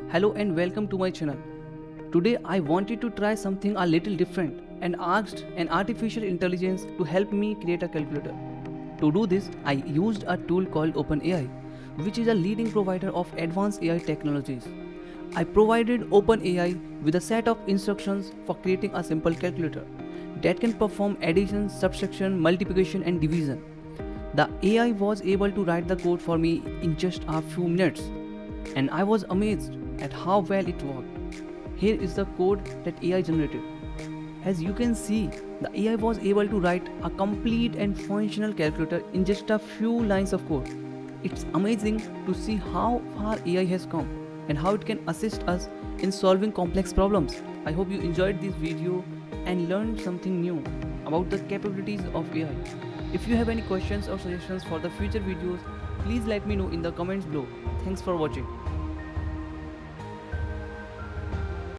Hello and welcome to my channel. Today I wanted to try something a little different and asked an artificial intelligence to help me create a calculator. To do this, I used a tool called OpenAI, which is a leading provider of advanced AI technologies. I provided OpenAI with a set of instructions for creating a simple calculator that can perform addition, subtraction, multiplication and division. The AI was able to write the code for me in just a few minutes, and I was amazed at how well it worked. Here is the code that AI generated. As you can see, the AI was able to write a complete and functional calculator in just a few lines of code. It's amazing to see how far AI has come and how it can assist us in solving complex problems. I hope you enjoyed this video and learned something new about the capabilities of AI. If you have any questions or suggestions for the future videos, please let me know in the comments below. Thanks for watching.